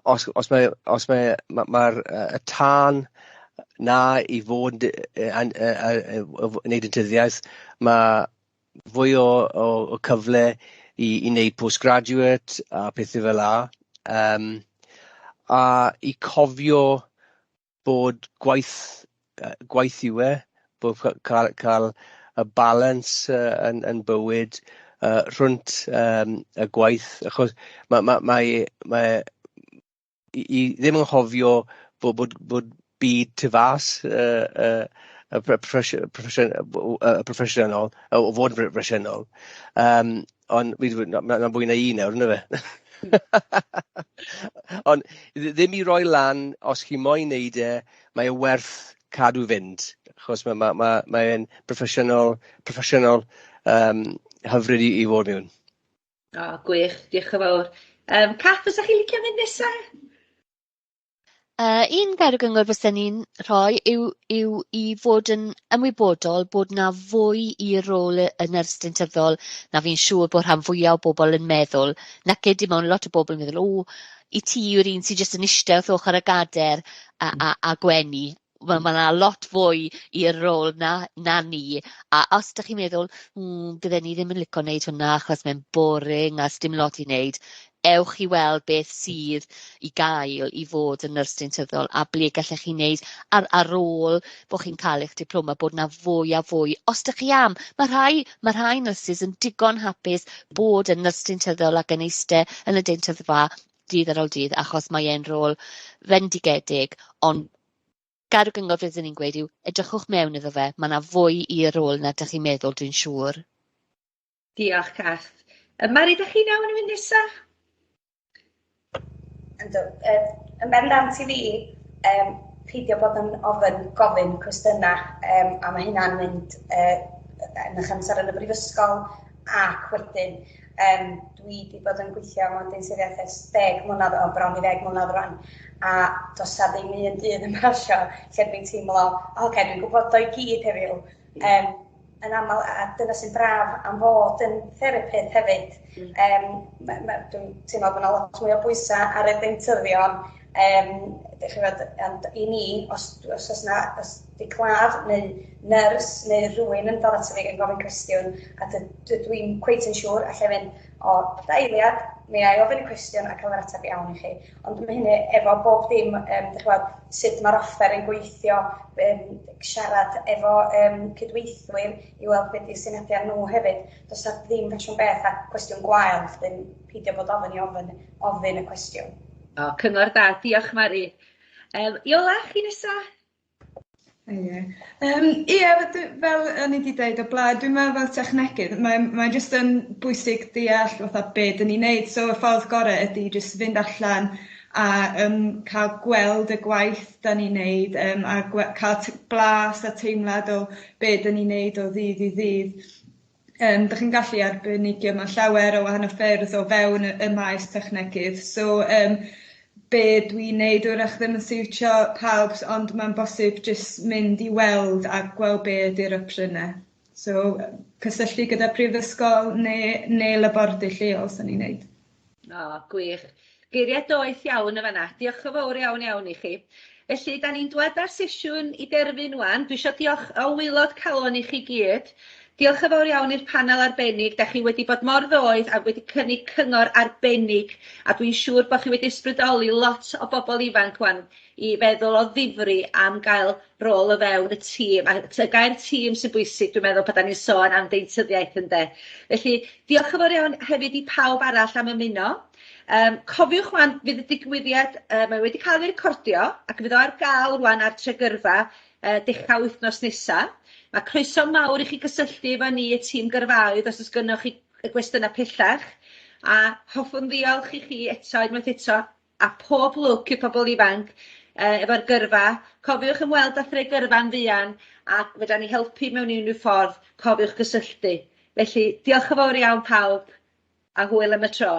Os mae'r tân na i fod yn wneud deintyddiaeth, mae fwy o cyfle i wneud postgraduate a pethau fel la. A i cofio bod gwaith yw bod cael y balans yn bywyd rhwnt y gwaith, achos mae i ddim yn hofio bod byd tu fas y proffesiynol, o fod yn proffesiynol. Ond mae'n fwy na nawr, yna fe. Ond ddim i roi lan, os chi moyn neud mae e werth cadw fynd, achos mae'n proffesiynol hyfryd i fod mewn. Gwych, diolch yn fawr. Cath, fysa chi licio mynd nesaf? Un gair o gyngor fysa ni'n rhoi yw i fod yn ymwybodol bod na fwy i rôl y nyrs deintyddol na fi'n siŵr bod rhan fwyaf o bobl yn meddwl, nac dim ond lot o bobl yn meddwl, i ti yw'r un sy'n jyst yn eistedd wrth ochr y gader a gwenu. Mae yna lot fwy i'r rôl na ni. A os ydych chi'n meddwl, bydden ni ddim yn licio wneud hwnna achos mae'n boring a sdim lot i wneud, ewch i weld beth sydd i gael i fod yn nyrs deintyddol a ble gallech chi wneud ar ôl bod chi'n cael eich diploma, bod na fwy a fwy. Os ydych chi mae rhai nyrsys yn digon hapus bod yn nyrs deintyddol ac yn eistedd yn y deintyddfa dydd ar ôl dydd, achos mae e'n rôl fendigedig, ond gair o gyngor fyddwn ni'n gweud yw, edrychwch mewn iddo fe, mae yna fwy i'r rôl na ydych chi'n meddwl, dwi'n siŵr. Diolch, Cath. Mari, ydych chi'n iawn yn mynd nesaf? Yn bendant i fi, peidio bod yn gofyn cwestiynau, a mae hynna'n mynd yn eich amser yn y brifysgol ac wedyn. Dwi wedi bod yn gweithio mewn deintyddiaeth ers 10 mlynedd o bron i 10 mlynedd rwan, a does na ddim un dydd yn pasio lle dwi'n teimlo, dwi'n gwybod o'i gyd heddiw. Yn aml, a dyna sy'n braf am fod yn therapydd hefyd. Dwi'n teimlo bod yna lot mwy o bwysau ar y deintyddion. I ni, os di claf neu nyrs neu rhywun yn dod ato fi yn gofyn cwestiwn, a dwi'n cweit yn siŵr allai fynd o dailiad, mi ai ofyn y cwestiwn a cael yr ateb iawn i chi. Ond mae hynny efo bob dim, sut mae'r offer yn gweithio, siarad efo cydweithwyr i weld beth yw syniadau nhw hefyd. Does na ddim fashion beth a cwestiwn gwael, dwi'n peidio bod ofyn y cwestiwn. O, cyngor da, diolch Mari. Iola, chi nesa? Ie, fel o'n i wedi dweud o blaen, dwi'n meddwl fel technegydd, mae jyst yn bwysig deall fatha be dyn ni'n neud. So y ffordd gorau ydy jyst fynd allan a cael gweld y gwaith dyn ni'n neud, a cael blas a teimlad o be dyn ni'n neud o ddydd i ddydd. Dych chi'n gallu arbenigio mewn llawer o wahanol ffyrdd o fewn y maes technegydd. So be dwi'n neud wrach ddim yn siwtio pawb, ond mae'n bosib jyst mynd i weld a gweld be ydy'r opsiynau. So cysylltu gyda prifysgol neu labordy lleol sy'n ni'n neud. O, gwych. Geiriau doeth iawn y fanna. Diolch yn fawr iawn i chi. Felly, da ni'n dod â'r sesiwn i derfyn wan. Dwi eisiau diolch o waelod calon i chi gyd. Diolch yn fawr iawn i'r panel arbennig. Da chi wedi bod mor ddoeth a wedi cynnig cyngor arbennig. A dwi'n siŵr bod chi wedi ysbrydoli lot o bobl ifanc wan i feddwl o ddifri am gael rôl o fewn y tîm. A y gair tîm sy'n bwysig, dwi'n meddwl bod ni'n sôn am deintyddiaeth ynde. Felly, diolch yn fawr iawn hefyd i pawb arall am ymuno. Cofiwch wan, fydd y digwyddiad, mae wedi cael ei recordio ac fydd o ar gael rwan ar Tregyrfa dechrau wythnos nesaf. Mae croeso mawr i chi gysylltu efo ni y tîm gyrfaoedd os oes gynnwch chi gwestiynau pellach. A hoffwn ddiolch i chi eto unwaith eto a pob lwc i'r pobl ifanc efo'r gyrfa. Cofiwch ymweld â Tregyrfa'n fuan ac fydda ni helpu mewn unrhyw ffordd. Cofiwch gysylltu. Felly diolch yn fawr iawn pawb a hwyl am y tro.